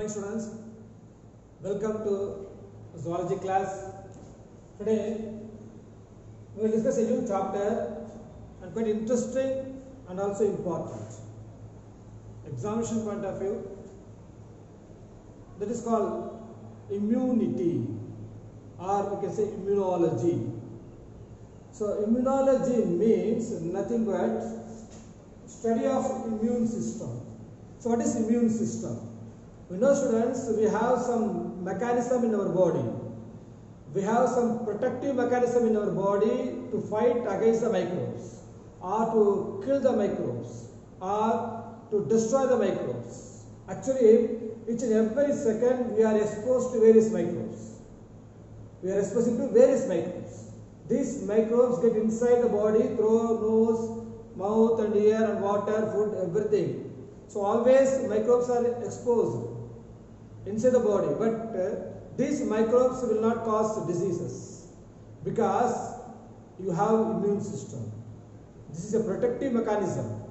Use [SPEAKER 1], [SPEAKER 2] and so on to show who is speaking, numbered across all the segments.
[SPEAKER 1] Hi students, welcome to zoology class. Today we will discuss a new chapter and quite interesting and also important. Examination point of view, that is called immunity, or we can say immunology. So immunology means nothing but study of immune system. So what is immune system? We know students, we have some mechanism in our body. We have some protective mechanism in our body to fight against the microbes, or to kill the microbes, or to destroy the microbes. Actually, each and every second we are exposed to various microbes. We are exposed to various microbes. These microbes get inside the body through nose, mouth and ear and water, food, everything. So always microbes are exposed inside the body, but these microbes will not cause diseases because you have immune system. This is a protective mechanism.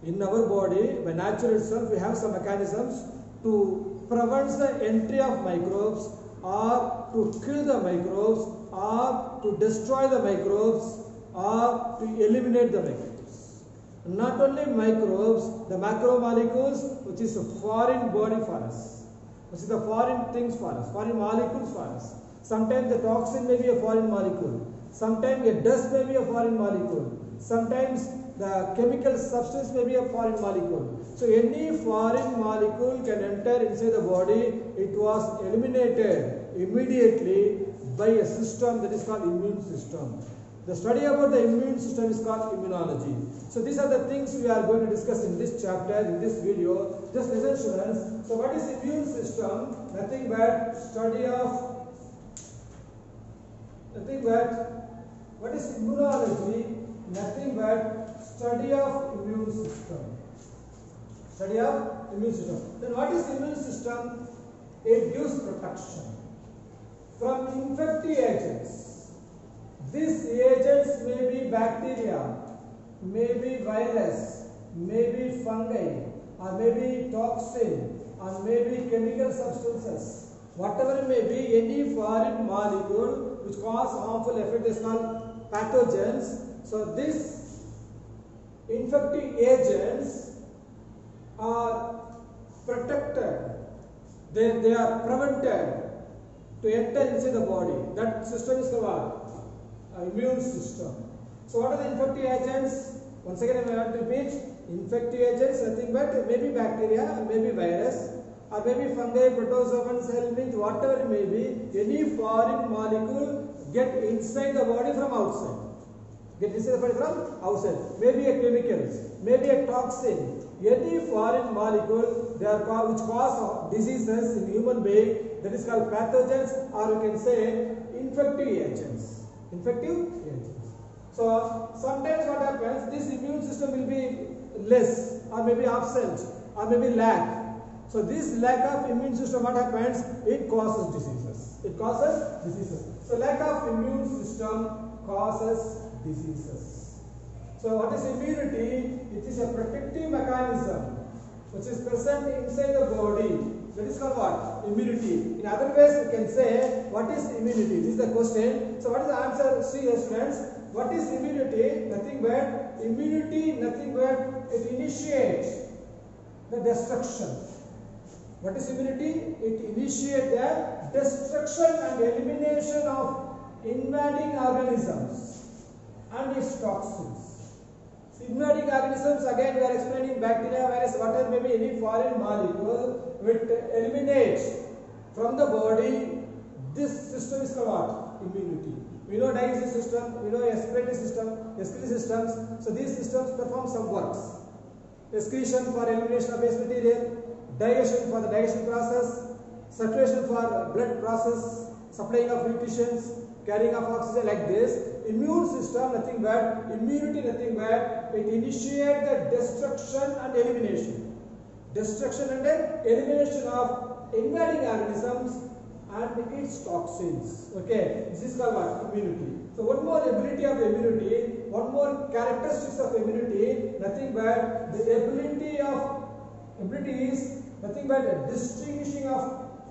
[SPEAKER 1] In our body, by nature itself, we have some mechanisms to prevent the entry of microbes, or to kill the microbes, or to destroy the microbes, or to eliminate the microbes. Not only microbes, the macromolecules, which is a foreign body for us, which is the foreign things for us, foreign molecules for us. Sometimes the toxin may be a foreign molecule. Sometimes a dust may be a foreign molecule. Sometimes the chemical substance may be a foreign molecule. So any foreign molecule can enter inside the body. It was eliminated immediately by a system that is called immune system. The study about the immune system is called immunology. So these are the things we are going to discuss in this chapter, in this video. Just listen students. So what is immune system? Nothing but study of, what is immunology? Nothing but study of immune system. Study of immune system. Then what is immune system? It gives protection from infective agents. These agents may be bacteria, may be virus, may be fungi, or may be toxin, or may be chemical substances. Whatever it may be, any foreign molecule which cause harmful effect is called pathogens. So these infective agents are protected, they are prevented to enter inside the body. That system is called immune system. So what are the infective agents? Once again I want to repeat. Infective agents, nothing but maybe bacteria, maybe virus, or maybe fungi, protozoans, helminths, whatever it may be. Any foreign molecule get inside the body from outside. Get inside the body from outside. Maybe a chemicals, maybe a toxin. Any foreign molecule they are which cause diseases in human being, that is called pathogens, or you can say infective agents. Infective agents. So sometimes what happens, this immune system will be less, or maybe absent, or maybe lack. So this lack of immune system, what happens? It causes diseases. It causes diseases. So lack of immune system causes diseases. So what is immunity? It is a protective mechanism which is present inside the body. That is called what? Immunity. In other ways, we can say, what is immunity? This is the question. So what is the answer? See here, friends. What is immunity? Nothing but immunity, nothing but it initiates the destruction. What is immunity? It initiates the destruction and elimination of invading organisms and its toxins. Invading organisms, again we are explaining bacteria, virus, whatever may be any foreign molecule, which eliminates from the body. This system is called what? Immunity. We know digestive system, we know respiratory system, excretory systems. So these systems perform some works. Excretion for elimination of waste material, digestion for the digestion process, circulation for blood process, supplying of nutrients, carrying of oxygen, like this. Immune system, nothing but immunity, nothing but it initiates the destruction and elimination. Destruction and elimination of invading organisms and its toxins. Okay, this is called what? Immunity. So one more ability of immunity, one more characteristics of immunity, nothing but the ability is nothing but distinguishing of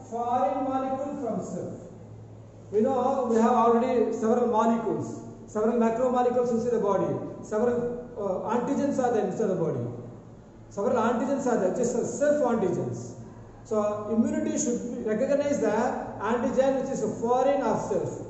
[SPEAKER 1] foreign molecule from self. We know we have already several molecules, several macromolecules inside the body, several antigens are there inside the body. Several antigens are there, just self antigens. So immunity should recognize the antigen which is a foreign of self.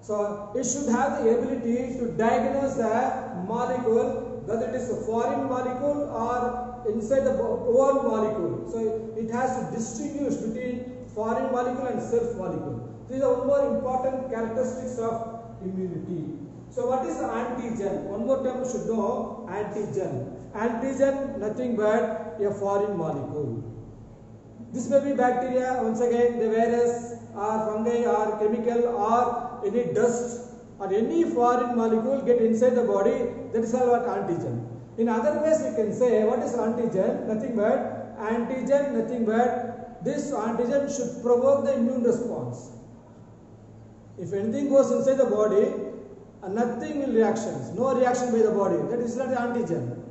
[SPEAKER 1] So it should have the ability to diagnose the molecule, whether it is a foreign molecule or inside the own molecule. So it has to distinguish between foreign molecule and self molecule. These are one more important characteristics of immunity. So what is the antigen? One more term you should know, antigen. Antigen, nothing but a foreign molecule. This may be bacteria, once again the virus or fungi or chemical or any dust or any foreign molecule get inside the body, that is all what antigen. In other ways we can say what is antigen? Nothing but antigen, nothing but this antigen should provoke the immune response. If anything goes inside the body, nothing will reactions, no reaction by the body, that is not antigen.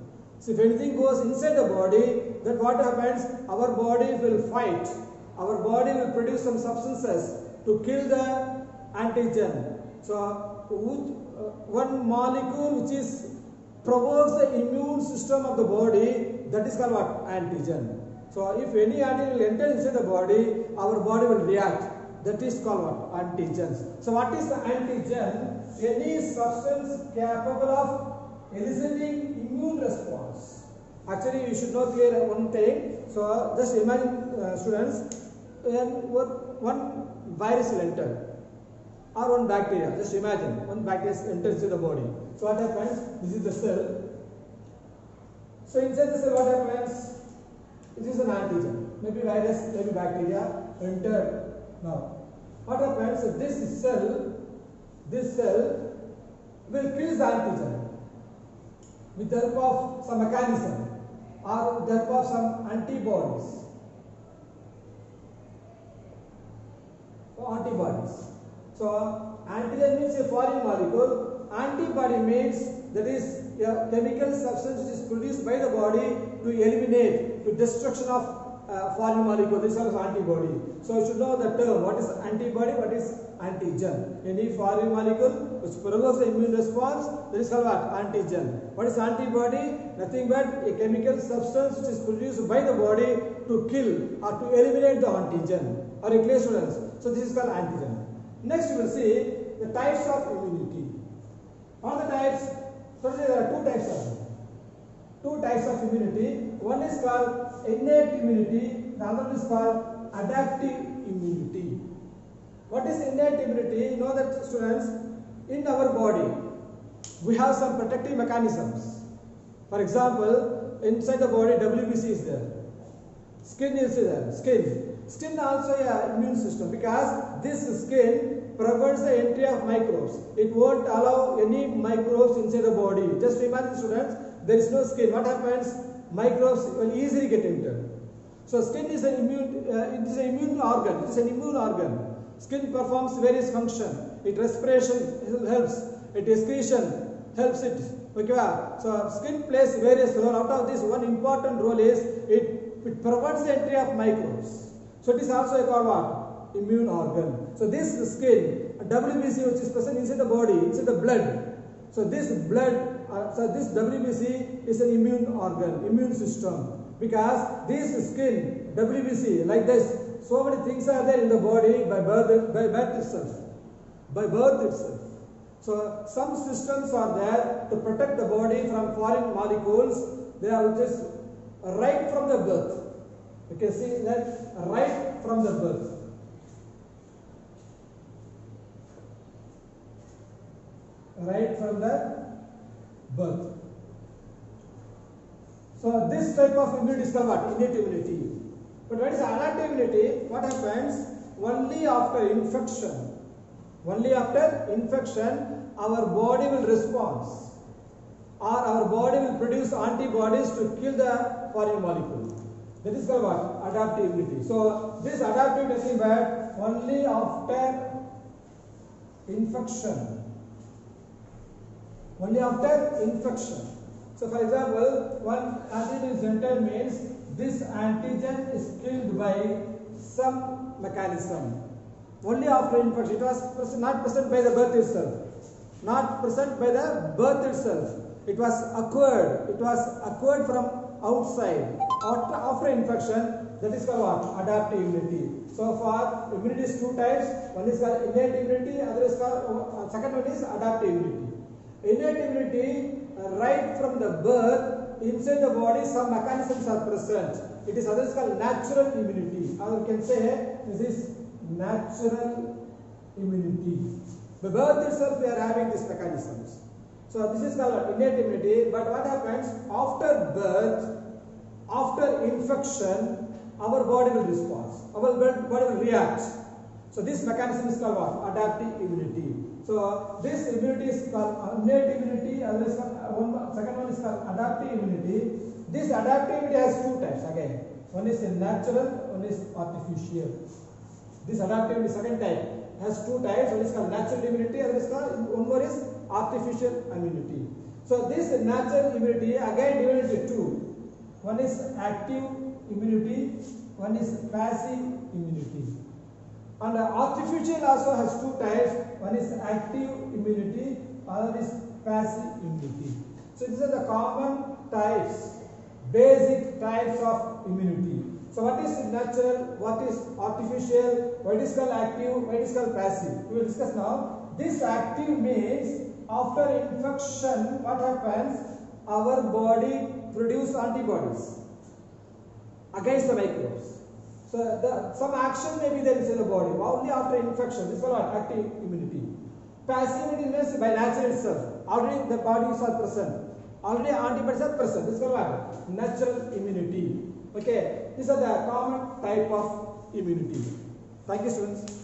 [SPEAKER 1] So if anything goes inside the body, then what happens? Our body will fight. Our body will produce some substances to kill the antigen. So one molecule which is provokes the immune system of the body, that is called what? Antigen. So if any antigen will enter inside the body, our body will react. That is called what? Antigens. So what is the antigen? Any substance capable of eliciting immune response. Actually, you should know here one thing. So just imagine, students, when one virus will enter or one bacteria. Just imagine one bacteria enters into the body. So what happens? This is the cell. So inside the cell, what happens? It is an antigen. Maybe virus, maybe bacteria enter. Now, what happens? This cell will kill the antigen with the help of some mechanism or with the help of some antibodies. So antigen means a foreign molecule. Antibody means that is a chemical substance which is produced by the body to eliminate, to destruction of foreign molecule. This is antibody. So you should know the term. What is antibody? What is antigen? Any foreign molecule which provokes the immune response, that is called what? Antigen. What is antibody? Nothing but a chemical substance which is produced by the body to kill or to eliminate the antigen. Are you clear, students? So this is called antigen. Next you will see the types of immunity. What are the types? So there are two types of immunity. One is called innate immunity, the other is called adaptive immunity. What is innate immunity? You know that, students, in our body we have some protective mechanisms. For example, inside the body WBC is there, skin is there, skin also a immune system, because this skin prevents the entry of microbes. It won't allow any microbes inside the body. Just imagine, students, there is no skin. What happens? Microbes will easily get entered. So skin is an immune organ. It is an immune organ. Skin performs various functions. It respiration helps. It excretion helps it. Okay. So skin plays various roles. Out of this, one important role is it prevents the entry of microbes. So it is also called what? Immune organ. So this skin, WBC, which is present inside the body, inside the blood. So this blood, this WBC is an immune organ, immune system, because this skin, WBC, like this, so many things are there in the body by birth itself. By birth itself. So some systems are there to protect the body from foreign molecules. They are just right from the birth. You can see that right from the birth. Right from the birth. So this type of immunity is called what? Innate immunity. But what is adaptive immunity? What happens? Only after infection. Only after infection, our body will respond, or our body will produce antibodies to kill the foreign molecule. That is called what? Adaptive immunity. So this adaptive immunity, but only after infection. Only after infection. So for example, one antigen is entered means this antigen is killed by some mechanism. Only after infection. It was not present by the birth itself. Not present by the birth itself. It was acquired. It was acquired from outside. After infection, that is called what? Adaptive immunity. So for immunity is two types. One is called innate immunity. Other is called second one is adaptive immunity. Innate immunity, right from the birth, inside the body some mechanisms are present. It is otherwise called natural immunity. Or you can say this is natural immunity. By birth itself we are having these mechanisms. So this is called innate immunity. But what happens after birth, after infection, our body will respond. Our body will react. So this mechanism is called what? Adaptive immunity. So this immunity is called innate immunity. Other is called, second one is called adaptive immunity. This adaptive immunity has two types again. One is natural, one is artificial. This adaptive immunity second type has two types. One is called natural immunity. Other is called, one more is artificial immunity. So this natural immunity again divided into two. One is active immunity, one is passive immunity. And artificial also has two types. One is active immunity, other is passive immunity. So these are the common types, basic types of immunity. So what is natural, what is artificial, what is called active, what is called passive. We will discuss now. This active means after infection, what happens? Our body produces antibodies against the microbes. So some action may be there inside the body only after infection. This is called active immunity. Passive immunity means by nature itself. Already the bodies are present. Already antibodies are present. This is called what? Natural immunity. Okay. These are the common type of immunity. Thank you, students.